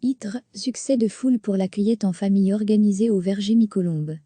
Ytre, succès de foule pour la cueillette en famille organisée au verger Mi-Colombe.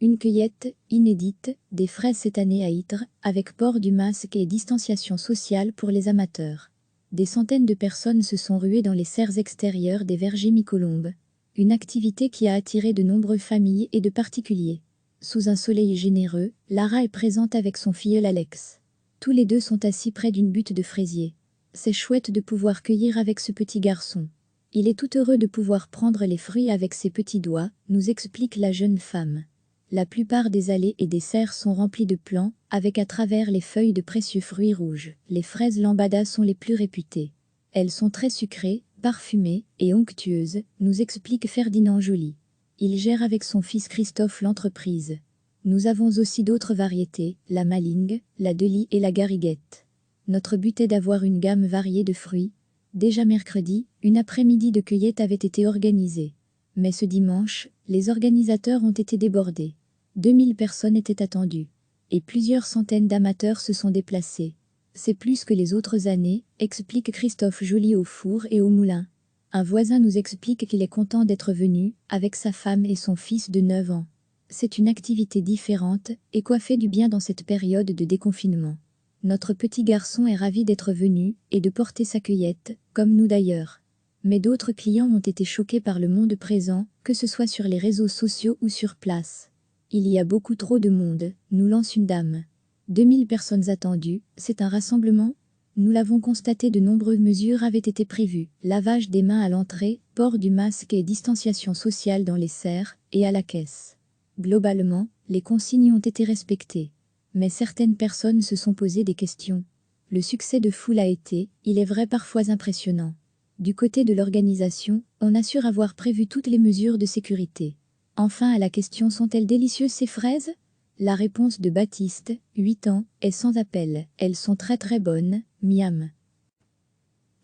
Une cueillette, inédite, des fraises cette année à Ytre, avec port du masque et distanciation sociale pour les amateurs. Des centaines de personnes se sont ruées dans les serres extérieures des vergers Mi-Colombe. Une activité qui a attiré de nombreuses familles et de particuliers. Sous un soleil généreux, Lara est présente avec son filleul Alex. Tous les deux sont assis près d'une butte de fraisiers. C'est chouette de pouvoir cueillir avec ce petit garçon. Il est tout heureux de pouvoir prendre les fruits avec ses petits doigts, nous explique la jeune femme. La plupart des allées et des serres sont remplies de plants, avec à travers les feuilles de précieux fruits rouges. Les fraises lambada sont les plus réputées. Elles sont très sucrées, parfumées et onctueuses, nous explique Ferdinand Joly. Il gère avec son fils Christophe l'entreprise. Nous avons aussi d'autres variétés, la maligne, la delie et la gariguette. Notre but est d'avoir une gamme variée de fruits. Déjà mercredi, une après-midi de cueillette avait été organisée. Mais ce dimanche, les organisateurs ont été débordés. 2000 personnes étaient attendues. Et plusieurs centaines d'amateurs se sont déplacés. C'est plus que les autres années, explique Christophe Joly au four et au moulin. Un voisin nous explique qu'il est content d'être venu, avec sa femme et son fils de 9 ans. C'est une activité différente, et quoi fait du bien dans cette période de déconfinement. Notre petit garçon est ravi d'être venu, et de porter sa cueillette, comme nous d'ailleurs. Mais d'autres clients ont été choqués par le monde présent, que ce soit sur les réseaux sociaux ou sur place. Il y a beaucoup trop de monde, nous lance une dame. 2000 personnes attendues, c'est un rassemblement? Nous l'avons constaté, de nombreuses mesures avaient été prévues. Lavage des mains à l'entrée, port du masque et distanciation sociale dans les serres, et à la caisse. Globalement, les consignes ont été respectées. Mais certaines personnes se sont posées des questions. Le succès de foule a été, il est vrai, parfois impressionnant. Du côté de l'organisation, on assure avoir prévu toutes les mesures de sécurité. Enfin, à la question sont-elles délicieuses ces fraises? La réponse de Baptiste, 8 ans, est sans appel. Elles sont très bonnes, miam.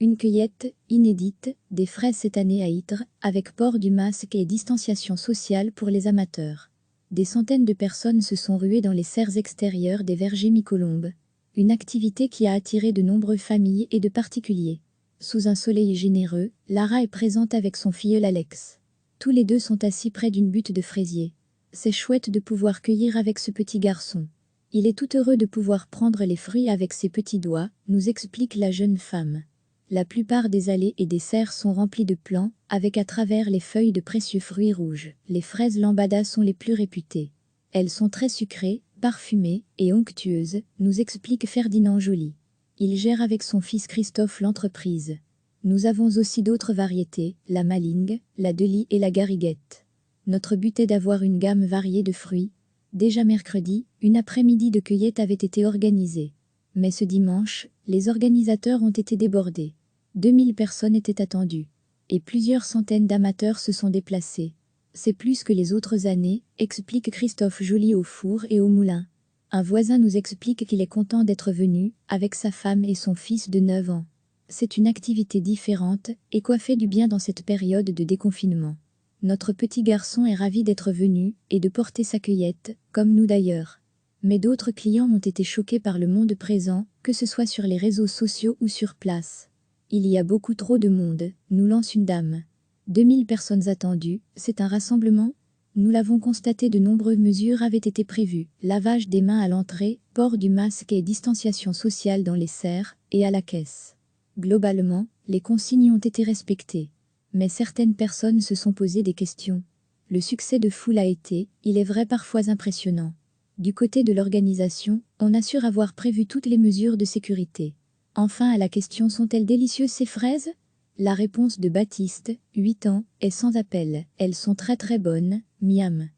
Une cueillette, inédite, des fraises cette année à Ytre, avec port du masque et distanciation sociale pour les amateurs. Des centaines de personnes se sont ruées dans les serres extérieures des vergers Mi-Colombe. Une activité qui a attiré de nombreuses familles et de particuliers. Sous un soleil généreux, Lara est présente avec son filleul Alex. Tous les deux sont assis près d'une butte de fraisiers. C'est chouette de pouvoir cueillir avec ce petit garçon. Il est tout heureux de pouvoir prendre les fruits avec ses petits doigts, nous explique la jeune femme. La plupart des allées et des serres sont remplies de plants, avec à travers les feuilles de précieux fruits rouges. Les fraises lambada sont les plus réputées. Elles sont très sucrées, parfumées et onctueuses, nous explique Ferdinand Joly. Il gère avec son fils Christophe l'entreprise. Nous avons aussi d'autres variétés, la maligne, la delie et la gariguette. Notre but est d'avoir une gamme variée de fruits. Déjà mercredi, une après-midi de cueillette avait été organisée. Mais ce dimanche, les organisateurs ont été débordés. 2000 personnes étaient attendues. Et plusieurs centaines d'amateurs se sont déplacés. C'est plus que les autres années, explique Christophe Joly au four et au moulin. Un voisin nous explique qu'il est content d'être venu, avec sa femme et son fils de 9 ans. C'est une activité différente, et quoi fait du bien dans cette période de déconfinement. Notre petit garçon est ravi d'être venu, et de porter sa cueillette, comme nous d'ailleurs. Mais d'autres clients ont été choqués par le monde présent, que ce soit sur les réseaux sociaux ou sur place. Il y a beaucoup trop de monde, nous lance une dame. 2000 personnes attendues, c'est un rassemblement? Nous l'avons constaté, de nombreuses mesures avaient été prévues. Lavage des mains à l'entrée, port du masque et distanciation sociale dans les serres, et à la caisse. Globalement, les consignes ont été respectées. Mais certaines personnes se sont posées des questions. Le succès de foule a été, il est vrai, parfois impressionnant. Du côté de l'organisation, on assure avoir prévu toutes les mesures de sécurité. Enfin, à la question sont-elles délicieuses ces fraises? La réponse de Baptiste, 8 ans, est sans appel. Elles sont très bonnes, miam.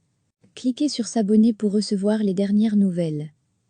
Cliquez sur s'abonner pour recevoir les dernières nouvelles.